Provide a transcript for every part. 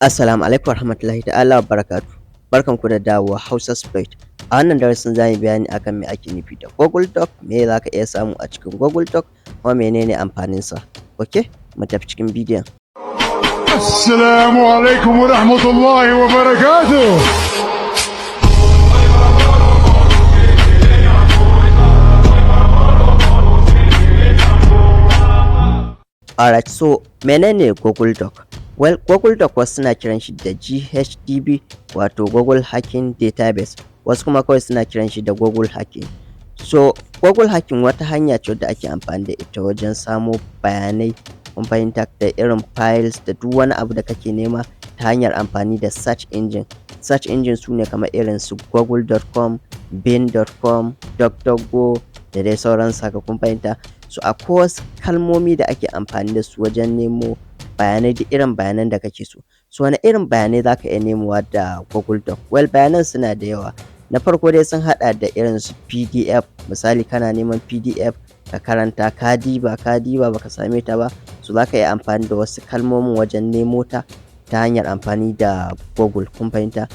Assalamu alaikum warahmatullahi ta'ala wabarakatuh. Barkanku da dawowa HausaSploit. A wannan darasin zamu yi bayani akan me ake nufi da Google Doc, me zaka iya samu a cikin Google Doc, kuma menene amfanin sa. Okay, mu tafi cikin bidiyon. Assalamu alaikum wa rahmatullahi wa barakatuh. Alright, so menene Google Doc? Well, Google Doc wasu suna kiran shi da GHDB, wato Google Hacking Database, wasu kuma kawai suna kiran shi da Google Hacking. So Google Hacking wata hanya ce da ake amfani da ita wajen samo bayanai, kun fahimta, da irin files da duk wani abu da kake nema ta hanyar amfani da search engine. Search engine su ne kamar irin su google.com, bing.com, DuckDuckGo da dai sauransu haka, kun fahimta. So akwai wasu kalmomi da ake amfani da su wajen nemo bayanai, da irin bayanan da kake so. So wani irin bayanai zaka iya nemowa da Google Doc? Well, bayanan suna da yawa. Na farko dai sun haɗa da irin su PDF. Misali kana neman PDF ka karanta, ka diba baka same ta ba, so zaka iya amfani da wasu kalmomin wajen nemo ta hanyar amfani da Google, kun fahimta,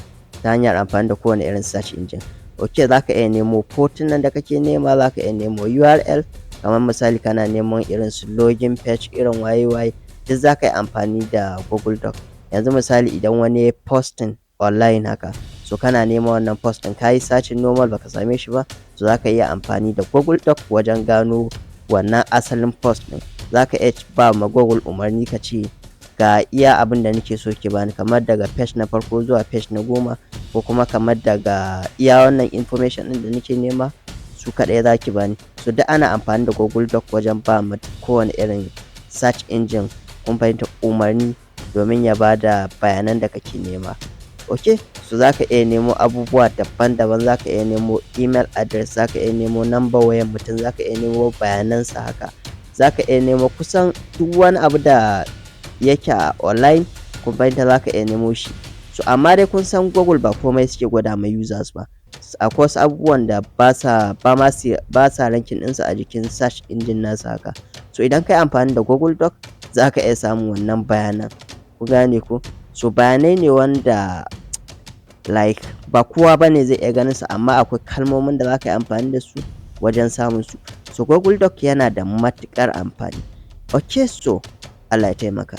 ta hanyar amfani da kowane irin search engine. Okay, zaka iya nemo hotunan da kake nema, zaka iya nemo URL, kamar misali kana neman irin su login page, irin waye duk zaka yi amfani da Google Doc. Yanzu misali idan wani ya posting online haka, so kana neman wannan posting, kayi searching normal baka same shi ba, so zaka iya amfani da Google Doc wajen gano wannan asalin post ɗin. Zaka iya ba ma Google umarni ka ce ga iya abin da nake so ki bani, kamar daga page na farko zuwa page na 10, ko kuma kamar daga iya wannan information ɗin da nake nema su kaɗai zaki bani. So duk ana amfani da Google Doc wajen ba ma kowane irin search engine, kun fahimta, umarni domin ya bada bayanan da kake nema. Okay, so zaka iya nemo abubuwa daban-daban, zaka iya nemo email address, zaka iya nemo number wayar mutum, zaka iya nemo bayanansa haka, zaka iya nemo kusan duk wani abu da yake a online, kun fahimta, zaka iya nemo shi. So amma dai kun san Google ba komai suke gwada ma users ba. Akwai wasu abubuwan da ba sa ranking ɗinsu a jikin search engine nasu haka. So idan kai amfani da Google Doc zaka iya samun wannan bayanan, ku gane ko. So bayanai ne wanda like ba kowa bane zai iya ganin su, amma akwai kalmomin da zaka yi amfani da su wajen samun su. So Google Doc yana da matuƙar amfani. Okay, so Allah ya taimaka.